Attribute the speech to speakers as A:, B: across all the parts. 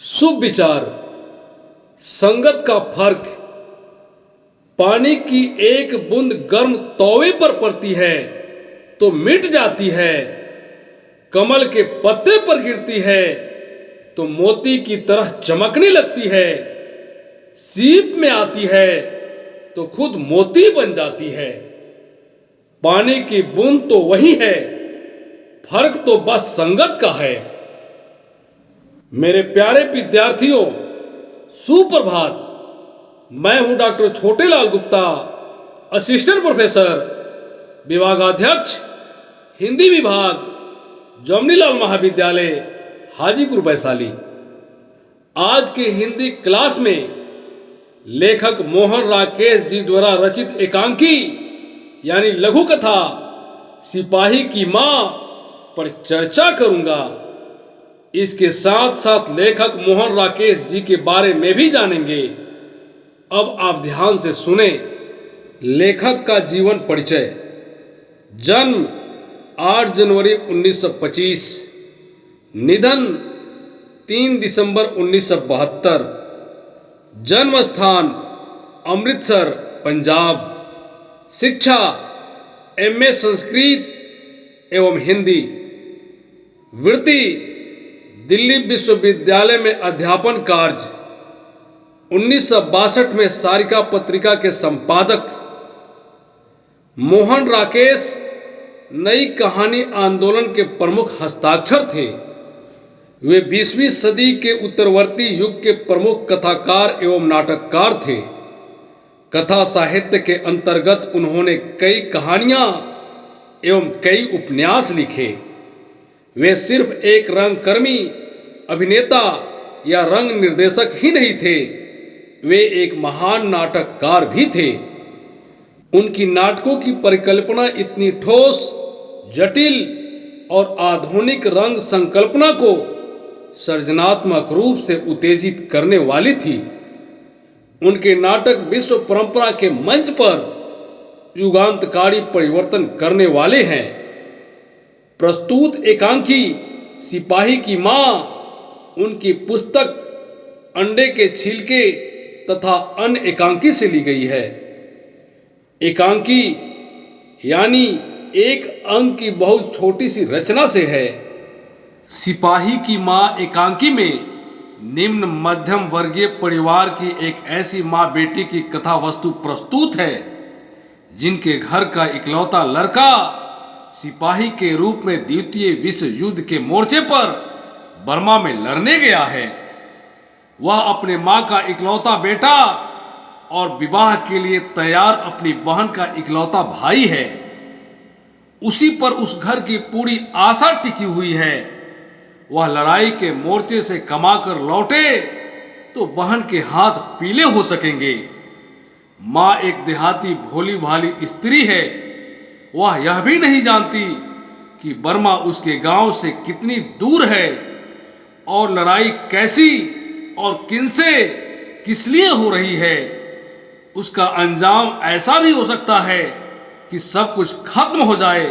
A: शुभ विचार। संगत का फर्क। पानी की एक बूंद गर्म तवे पर पड़ती है तो मिट जाती है, कमल के पत्ते पर गिरती है तो मोती की तरह चमकने लगती है, सीप में आती है तो खुद मोती बन जाती है। पानी की बूंद तो वही है, फर्क तो बस संगत का है। मेरे प्यारे विद्यार्थियों, सुप्रभात। मैं हूं doctor Chhotelal Gupta, assistant professor, विभागाध्यक्ष, हिंदी विभाग, जमनीलाल महाविद्यालय, हाजीपुर वैशाली। आज के हिंदी क्लास में लेखक मोहन राकेश जी द्वारा रचित एकांकी यानी लघु कथा सिपाही की मां पर चर्चा करूंगा। इसके साथ साथ लेखक मोहन राकेश जी के बारे में भी जानेंगे। अब आप ध्यान से सुने। लेखक का जीवन परिचय। जन्म 8 जनवरी 1925, निधन 3 दिसंबर 1972, जन्म स्थान अमृतसर, पंजाब। शिक्षा MA संस्कृत एवं हिंदी। वृत्ति दिल्ली विश्वविद्यालय में अध्यापन कार्य। 1962 में सारिका पत्रिका के संपादक। मोहन राकेश नई कहानी आंदोलन के प्रमुख हस्ताक्षर थे। वे 20वीं सदी के उत्तरवर्ती युग के प्रमुख कथाकार एवं नाटककार थे। कथा साहित्य के अंतर्गत उन्होंने कई कहानियां एवं कई उपन्यास लिखे। वे सिर्फ एक रंगकर्मी, अभिनेता या रंग निर्देशक ही नहीं थे, वे एक महान नाटककार भी थे। उनकी नाटकों की परिकल्पना इतनी ठोस, जटिल और आधुनिक रंग संकल्पना को सृजनात्मक रूप से उत्तेजित करने वाली थी। उनके नाटक विश्व परंपरा के मंच पर युगांतकारी परिवर्तन करने वाले हैं। प्रस्तुत एकांकी सिपाही की मां उनकी पुस्तक अंडे के छिलके तथा अन्य एकांकी से ली गई है। एकांकी यानी एक अंक की बहुत छोटी सी रचना से है। सिपाही की मां एकांकी में निम्न मध्यम वर्गीय परिवार की एक ऐसी मां बेटी की कथा वस्तु प्रस्तुत है जिनके घर का इकलौता लड़का सिपाही के रूप में द्वितीय विश्व युद्ध के मोर्चे पर बर्मा में लड़ने गया है। वह अपने मां का इकलौता बेटा और विवाह के लिए तैयार अपनी बहन का इकलौता भाई है। उसी पर उस घर की पूरी आशा टिकी हुई है। वह लड़ाई के मोर्चे से कमाकर लौटे तो बहन के हाथ पीले हो सकेंगे। मां एक देहाती भोली भाली स्त्री है। वह यह भी नहीं जानती कि बर्मा उसके गांव से कितनी दूर है और लड़ाई कैसी और किनसे किस लिए हो रही है। उसका अंजाम ऐसा भी हो सकता है कि सब कुछ खत्म हो जाए,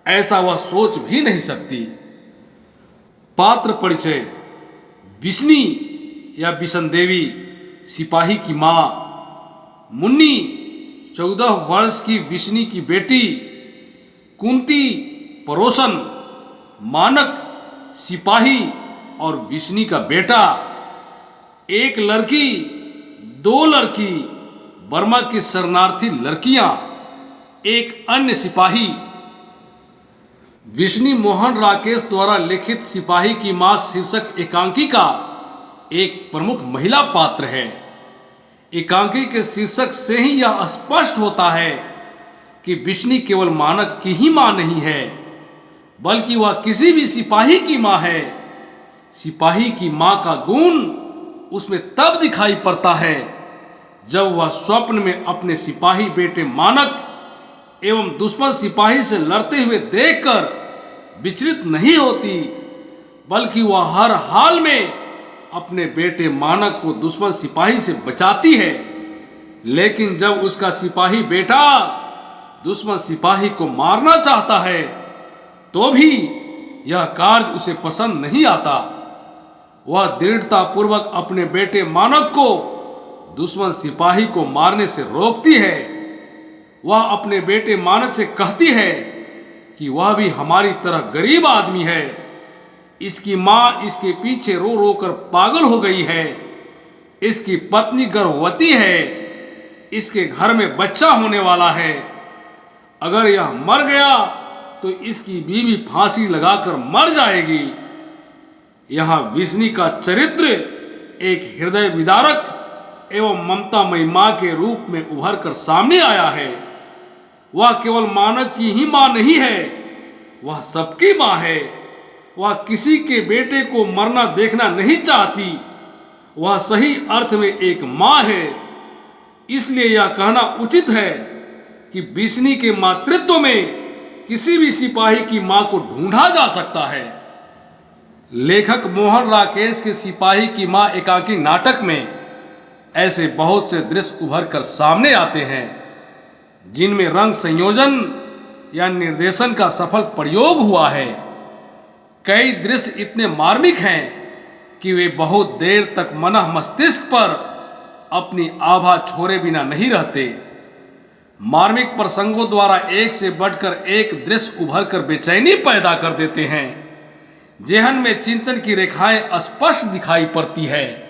A: ऐसा वह सोच भी नहीं सकती। पात्र परिचय। बिशनी या बिशन देवी सिपाही की मां। मुन्नी 14 वर्ष की बिशनी की बेटी। कुंती पड़ोसन। मानक सिपाही और बिशनी का बेटा। एक लड़की, 2 लड़की, बर्मा की शरणार्थी लड़कियां, एक अन्य सिपाही। बिशनी मोहन राकेश द्वारा लिखित सिपाही की मां शीर्षक एकांकी का एक प्रमुख महिला पात्र है। एकांकी के शीर्षक से ही यह स्पष्ट होता है कि बिशनी केवल मानक की ही मां नहीं है, बल्कि वह किसी भी सिपाही की मां है। सिपाही की मां का गुण उसमें तब दिखाई पड़ता है जब वह स्वप्न में अपने सिपाही बेटे मानक एवं दुश्मन सिपाही से लड़ते हुए देखकर विचलित नहीं होती, बल्कि वह हर हाल में अपने बेटे मानक को दुश्मन सिपाही से बचाती है। लेकिन जब उसका सिपाही बेटा दुश्मन सिपाही को मारना चाहता है तो भी यह कार्य उसे पसंद नहीं आता। वह दृढ़ता पूर्वक अपने बेटे मानक को दुश्मन सिपाही को मारने से रोकती है। वह अपने बेटे मानक से कहती है कि वह भी हमारी तरह गरीब आदमी है। इसकी माँ इसके पीछे रो रो कर पागल हो गई है। इसकी पत्नी गर्भवती है। इसके घर में बच्चा होने वाला है। अगर यह मर गया तो इसकी बीवी फांसी लगाकर मर जाएगी। यहाँ विष्णु का चरित्र एक हृदय विदारक एवं ममतामयी माँ के रूप में उभर कर सामने आया है। वह केवल मानक की ही माँ नहीं है, वह सबकी माँ है। वह किसी के बेटे को मरना देखना नहीं चाहती। वह सही अर्थ में एक माँ है। इसलिए यह कहना उचित है कि विष्णु के मातृत्व में किसी भी सिपाही की माँ को ढूंढा जा सकता है। लेखक मोहन राकेश के सिपाही की माँ एकांकी नाटक में ऐसे बहुत से दृश्य उभर कर सामने आते हैं जिनमें रंग संयोजन या निर्देशन का सफल प्रयोग हुआ है। कई दृश्य इतने मार्मिक हैं कि वे बहुत देर तक मनः मस्तिष्क पर अपनी आभा छोड़े बिना नहीं रहते। मार्मिक प्रसंगों द्वारा एक से बढ़कर एक दृश्य उभर कर बेचैनी पैदा कर देते हैं। जेहन में चिंतन की रेखाएं स्पष्ट दिखाई पड़ती है।